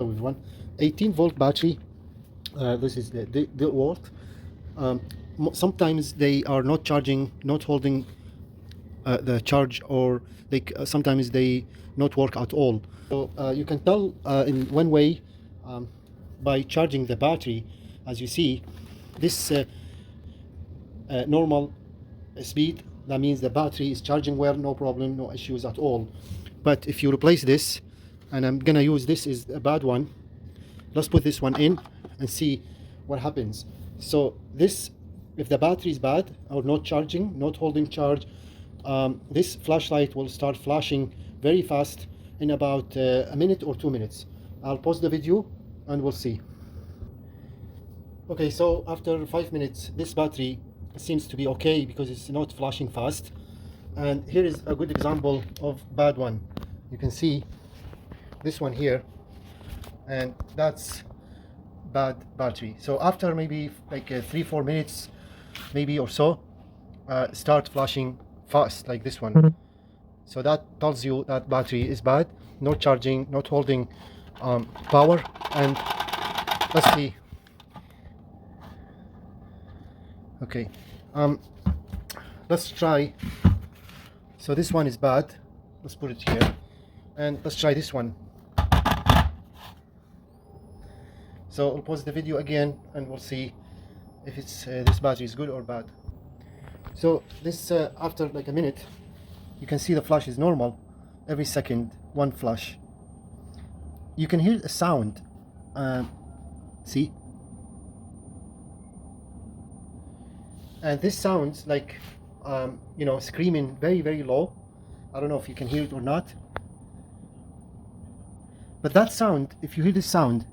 With one 18-volt battery. This is the volt. Sometimes they are not charging, not holding the charge, or sometimes they not work at all. So you can tell in one way, by charging the battery. As you see, this normal speed, that means the battery is charging well, no problem, no issues at all. But if you replace this, and I'm gonna use this is a bad one, let's put this one in and see what happens. So this, if the battery is bad or not charging, not holding charge, this flashlight will start flashing very fast in about a minute or 2 minutes. I'll pause the video and we'll see. Okay, so after 5 minutes, this battery seems to be okay because it's not flashing fast. And here is a good example of bad one. You can see this one here, and that's bad battery. So after maybe like 3-4 minutes maybe or so, start flashing fast like this one. So that tells you that battery is bad, not charging, not holding power. And let's see. Okay, let's try. So this one is bad, let's put it here, and let's try this one. So I'll pause the video again and we'll see if it's this battery is good or bad. So this after like a minute, you can see the flash is normal. Every second, one flash. You can hear a sound. See? And this sounds like you know, screaming very, very low. I don't know if you can hear it or not. But that sound, if you hear this sound,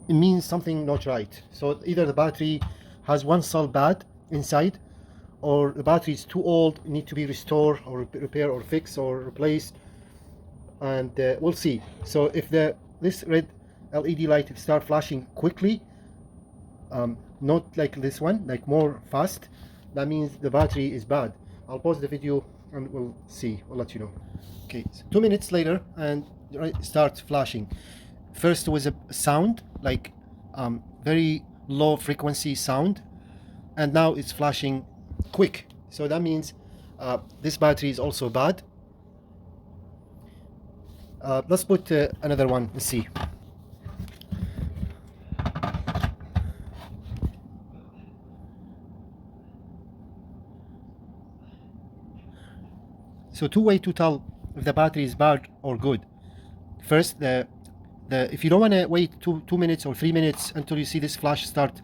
it means something not right. So either the battery has one cell bad inside, or the battery is too old, need to be restored or repair or fix or replace. And we'll see. So if this red LED light start flashing quickly, not like this one, like more fast, that means the battery is bad. I'll pause the video and we'll see. I'll let you know. Okay, so 2 minutes later, and it starts flashing. First was a sound, like very low frequency sound, and now it's flashing quick. So that means this battery is also bad. Let's put another one and see. So two ways to tell if the battery is bad or good. First, if you don't want to wait 2 minutes or 3 minutes until you see this flash start,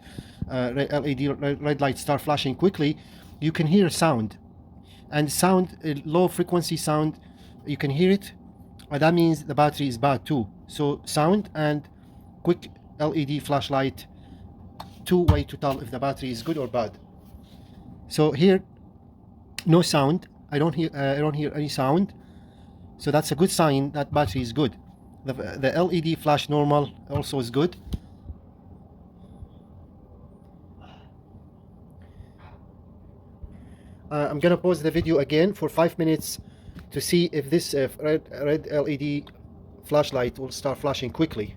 red light start flashing quickly, you can hear sound. And sound, low frequency sound, you can hear it. That means the battery is bad too. So sound and quick LED flashlight, two way to tell if the battery is good or bad. So here, no sound. I don't hear any sound. So that's a good sign that battery is good. The LED flash normal also is good. I'm gonna pause the video again for 5 minutes to see if this red LED flashlight will start flashing quickly.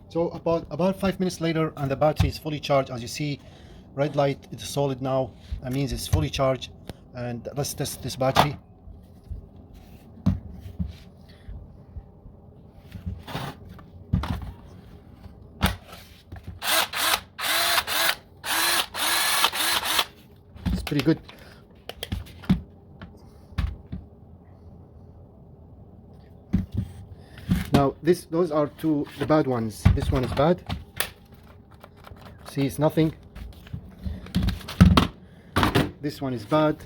So about 5 minutes later, and the battery is fully charged. As you see, red light is solid now. That means it's fully charged. And let's test this battery. It's pretty good. Now those are the bad ones. This one is bad. See, it's nothing. This one is bad.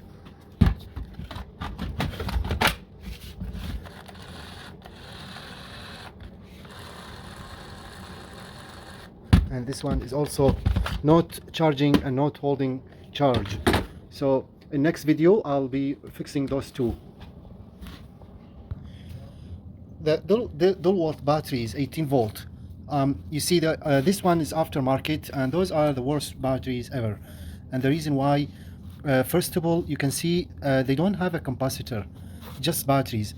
And this one is also not charging and not holding charge. So in next video I'll be fixing those two. The dual volt battery is 18 volt. You see that this one is aftermarket, and those are the worst batteries ever. And the reason why, first of all, you can see they don't have a capacitor, just batteries.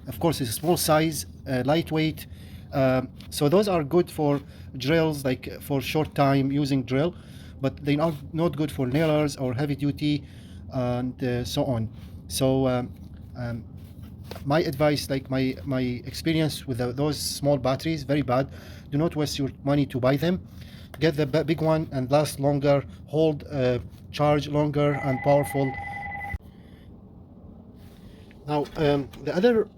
Of course, it's a small size, lightweight. So those are good for drills, like for short time using drill, but they are not good for nailers or heavy duty and so on. So my advice, like my experience with those small batteries, very bad. Do not waste your money to buy them. Get the big one and last longer, hold charge longer and powerful. Now the other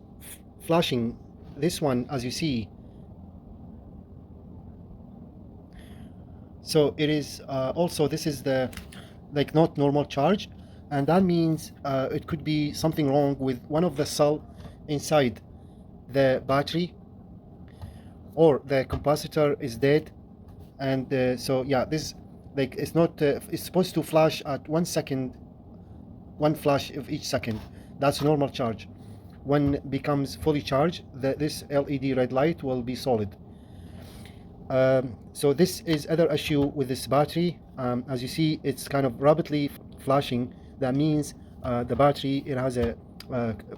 flashing, this one, as you see, so it is also, this is the like not normal charge, and that means it could be something wrong with one of the cell inside the battery, or the capacitor is dead. And so yeah, this, like, it's not it's supposed to flash at 1 second, one flash of each second. That's normal charge. When it becomes fully charged, this LED red light will be solid. So this is other issue with this battery. As you see, it's kind of rapidly flashing. That means the battery, it has a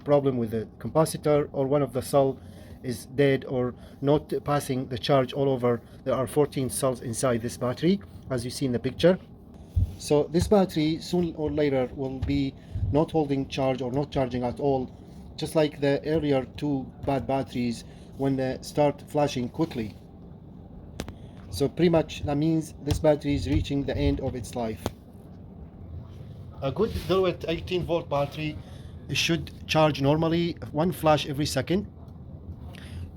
problem with the capacitor, or one of the cell is dead or not passing the charge all over. There are 14 cells inside this battery, as you see in the picture. So this battery soon or later will be not holding charge or not charging at all, just like the earlier two bad batteries when they start flashing quickly. So pretty much that means this battery is reaching the end of its life. A good Deloitte 18-volt battery should charge normally, one flash every second.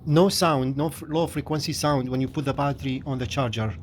No sound, no low frequency sound when you put the battery on the charger.